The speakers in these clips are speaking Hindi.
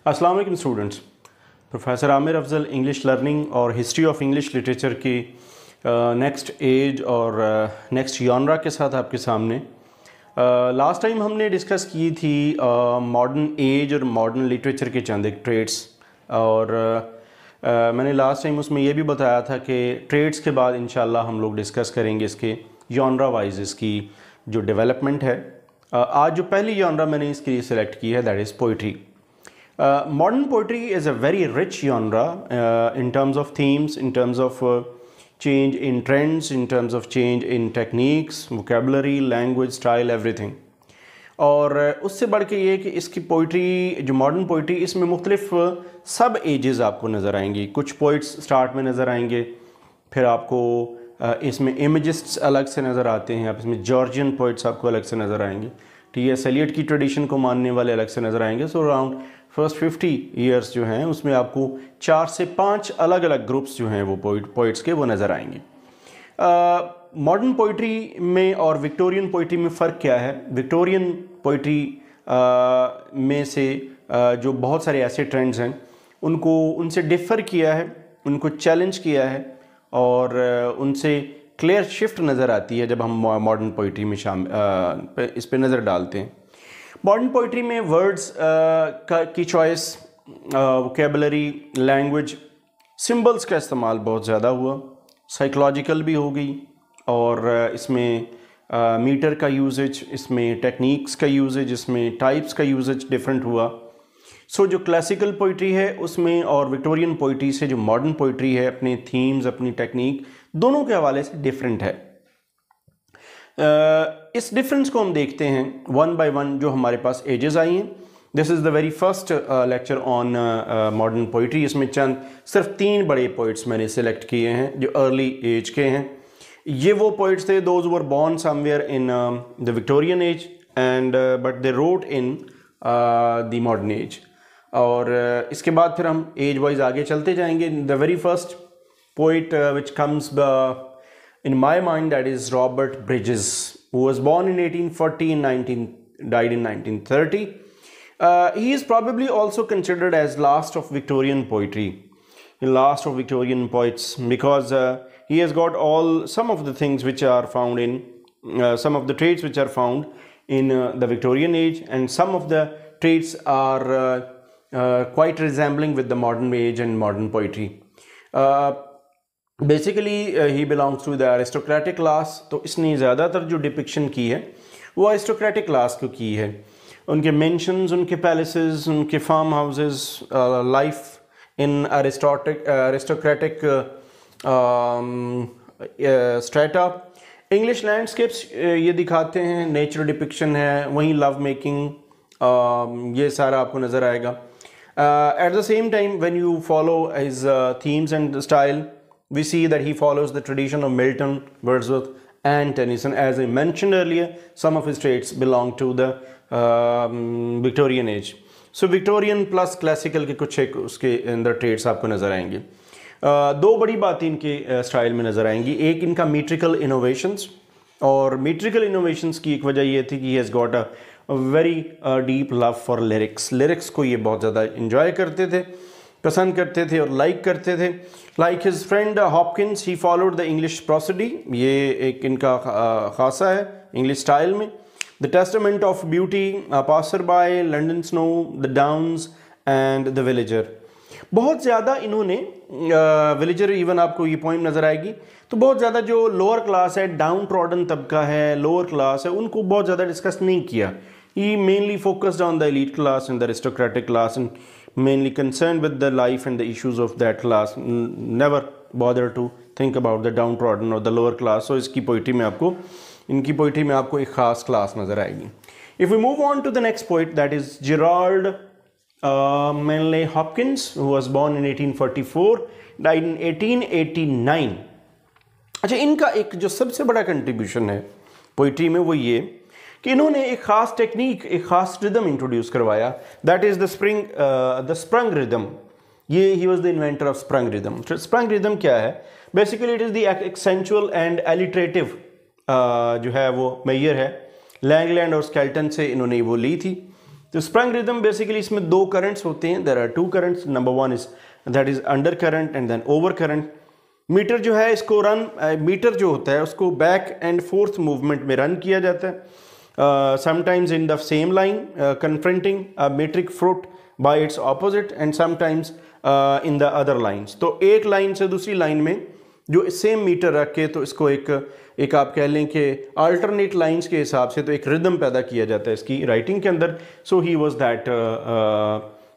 अस्सलाम वालेकुम students. Professor Aamir Afzal English learning और हिस्ट्री ऑफ इंग्लिश लिटरेचर की नेक्स्ट एज और नेक्स्ट जॉनरा के साथ आपके सामने। लास्ट टाइम हमने डिस्कस की थी मॉडर्न एज और मॉडर्न लिटरेचर के चंद एक ट्रेड्स, और मैंने लास्ट टाइम उसमें यह भी बताया था कि ट्रेड्स के बाद इंशाल्लाह हम लोग डिस्कस करेंगे इसके जॉनरा वाइज इसकी जो डेवलपमेंट है। आज जो पहली जॉनरा मैंने इसके लिए सिलेक्ट की है that is poetry. Modern poetry is a very rich genre in terms of themes, in terms of change in trends, in terms of change in techniques, vocabulary, language, style, everything. और उससे बढ़ के ये कि इसकी पोइट्री जो मॉडर्न पोइट्री इसमें मुख्तलिफ सब एजेस आपको नज़र आएंगी। कुछ पोइट्स स्टार्ट में नज़र आएंगे, फिर आपको इसमें इमेजिस्ट्स अलग से नज़र आते हैं, आप इसमें जॉर्जियन पोइट्स आपको अलग से नज़र आएंगे, टी.एस. एलियट की ट्रेडिशन को मानने वाले अलग से नज़र आएंगे। सो अराउंड फर्स्ट 50 ईयर्स जो हैं उसमें आपको 4 से 5 अलग अलग ग्रुप्स जो हैं वो पोइट्स के वो नज़र आएंगे। मॉडर्न पोइट्री में और विक्टोरियन पोइट्री में फ़र्क क्या है? विक्टोरियन पोइट्री में से जो बहुत सारे ऐसे ट्रेंड्स हैं उनसे डिफ़र किया है, उनको चैलेंज किया है और उनसे क्लियर शिफ्ट नज़र आती है जब हम मॉडर्न पोइट्री में इस पे नज़र डालते हैं। मॉडर्न पोइट्री में वर्ड्स की चॉइस, वोकेबलरी, लैंग्वेज, सिंबल्स का इस्तेमाल बहुत ज़्यादा हुआ, साइकोलॉजिकल भी हो गई, और इसमें मीटर का यूजेज, इसमें टेक्निक्स का यूजेज, इसमें टाइप्स का यूजेज डिफरेंट हुआ। सो जो क्लासिकल पोइट्री है उसमें और विक्टोरियन पोइट्री से जो मॉडर्न पोइट्री है अपने थीम्स, अपनी टेक्निक दोनों के हवाले से डिफरेंट है। इस डिफरेंस को हम देखते हैं वन बाय वन जो हमारे पास एजेस आई हैं। This is the very first lecture on modern poetry. इसमें सिर्फ 3 बड़े पोइट्स मैंने सेलेक्ट किए हैं जो अर्ली एज के हैं। ये वो पोइट्स थे those were born somewhere in the Victorian age and but they wrote in the modern age. और इसके बाद फिर हम एज वाइज आगे चलते जाएंगे। The very first poet which comes in my mind that is Robert Bridges, who was born in 1840 and died in 1930. He is probably also considered as last of Victorian poetry, the last of Victorian poets, because he has got some of the things which are found in some of the traits which are found in the Victorian age, and some of the traits are quite resembling with the modern age and modern poetry. Basically ही belongs to the aristocratic class. तो इसने ज़्यादातर जो डिपिक्शन की है वो अरिस्टोक्रेटिक क्लास को की है। उनके मेंशंस, उनके पैलेसेस, उनके farm houses, life in aristocratic strata. English landscapes ये दिखाते हैं, नेचर डिपिक्शन है, वहीं लव मेकिंग, ये सारा आपको नज़र आएगा। At the same time when you follow his themes and style, we see that he follows the tradition of Milton, Wordsworth and Tennyson. As I mentioned earlier, some of his traits belong to the Victorian age. So Victorian plus classical के कुछ एक उसके अंदर traits आपको नज़र आएंगे। 2 बड़ी बातें इनके स्टाइल में नज़र आएंगी। एक इनका metrical innovations, और metrical innovations की एक वजह ये थी कि he has got a very deep love for lyrics. lyrics को ये बहुत ज़्यादा enjoy करते थे, पसंद करते थे और लाइक करते थे। Like his friend Hopkins, he followed the English prosody, ये एक इनका खासा है इंग्लिश स्टाइल में। The testament of beauty, passer by, London snow, the downs and the villager. बहुत ज़्यादा इन्होंने विलेजर इवन आपको ये पॉइंट नज़र आएगी। तो बहुत ज़्यादा जो लोअर क्लास है, डाउन ट्रॉडन तबका है, लोअर क्लास है, उनको बहुत ज़्यादा डिस्कस नहीं किया। He mainly focused on the elite class and the aristocratic class, and mainly concerned with the life and the issues of that class. Never bothered to think about the downtrodden or the lower class. So इनकी पोइट्री में आपको एक खास क्लास नज़र आएगी। If we move on to the next poet, that is Gerald Manley Hopkins, who was born in 1844, died in 1889. अच्छा, इनका एक जो सबसे बड़ा कंट्रीब्यूशन है पोइट्री में वो ये कि इन्होंने एक ख़ास टेक्निक, एक ख़ास रिदम इंट्रोड्यूस करवाया, that is the sprung rhythm. ये ही was the inventor of sprung rhythm. Sprung rhythm क्या है? Basically it is the accentual and alliterative जो है वो मेजर है। लैंगलैंड और स्केल्टन से इन्होंने वो ली थी। तो स्प्रंग रिदम बेसिकली इसमें दो करंट्स होते हैं, there are two currents, number one is that is under current and then over current. Meter जो है इसको मीटर जो होता है उसको बैक एंड फोर्थ मूवमेंट में रन किया जाता है, sometimes in the same line confronting a metric fruit by its opposite and sometimes in the other lines. तो एक लाइन से दूसरी लाइन में जो सेम मीटर रख के, तो इसको एक आप कह लें कि अल्टरनेट लाइंस के हिसाब से तो एक रिदम पैदा किया जाता है इसकी राइटिंग के अंदर। So he was that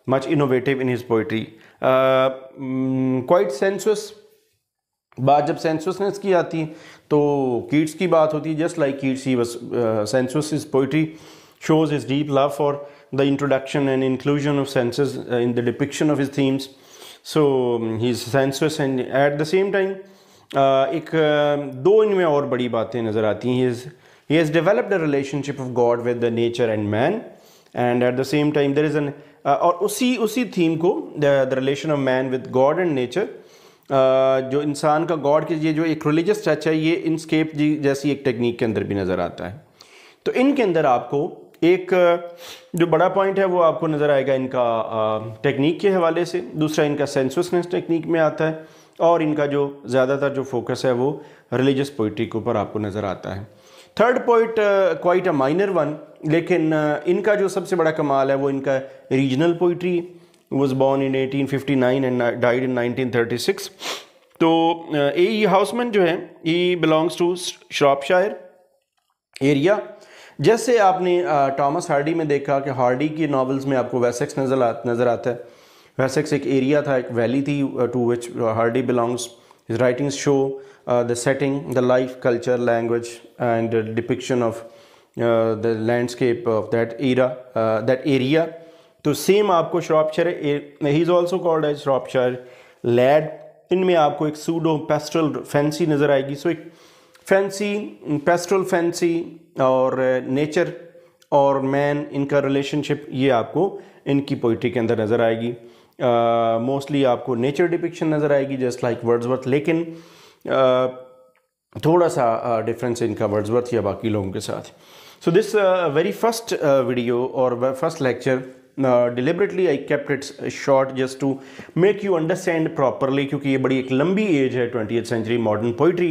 much innovative in his poetry, quite sensuous. बात जब सेंसुअसनेस की आती है तो कीट्स की बात होती है, just like Keats he was sensuous. His poetry shows his deep love for the introduction and inclusion of senses in the depiction of his themes. So he's sensuous and at the same time एक दो इनमें और बड़ी बातें नज़र आती हैं। he has developed a relationship of God with the nature and man, and at the same time there is an और उसी थीम को the relation of man with God and nature, जो इंसान का गॉड के ये जो एक रिलीजियस टच है, ये इनस्केप जी जैसी एक टेक्निक के अंदर भी नज़र आता है। तो इनके अंदर आपको एक जो बड़ा पॉइंट है वो आपको नज़र आएगा इनका टेक्निक के हवाले से, दूसरा इनका सेंसुअसनेस टेक्निक में आता है, और इनका जो ज़्यादातर जो फोकस है वो रिलीजियस पोइट्री के ऊपर आपको नज़र आता है। Third point quite a minor one, लेकिन इनका जो सबसे बड़ा कमाल है वो इनका regional poetry. was born in 1859 and died in 1936। तो A.E. हाउसमैन जो है he belongs to श्रॉपशायर एरिया। जैसे आपने टॉमस हार्डी में देखा कि हार्डी की नॉवेल्स में आपको वेसेक्स नज़र आता है। वेसेक्स एक एरिया था, एक वैली थी to which Hardy belongs. His writings show the setting, the life, culture, language and depiction of the landscape of that area. तो सेम आपको Shropshire, he is also called as Shropshire lad. इनमें आपको एक सूडो पेस्ट्रल फैंसी नज़र आएगी। सो एक फैंसी, पेस्ट्रल फैंसी और नेचर और मैन, इनका रिलेशनशिप ये आपको इनकी पोइट्री के अंदर नज़र आएगी। मोस्टली आपको नेचर डिपिक्शन नज़र आएगी जस्ट लाइक वर्ड्सवर्थ, लेकिन थोड़ा सा डिफरेंस इनका वर्ड्सवर्थ या बाकी लोगों के साथ। So this very first video और first lecture deliberately I kept it short just to make you understand properly, क्योंकि ये बड़ी एक लंबी एज है 20th सेंचुरी मॉडर्न पोइट्री।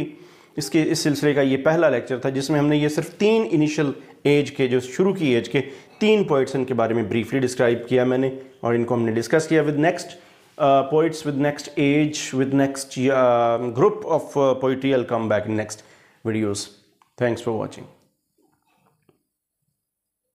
इस सिलसिले का ये पहला लेक्चर था जिसमें हमने ये सिर्फ 3 इनिशियल एज के, जो शुरू की एज के 3 पोइट्स इनके बारे में ब्रीफली डिस्क्राइब किया मैंने, और इनको हमने डिस्कस किया with next poets, with next age, with next group of poetry. I'll come back in next videos. Thanks for watching.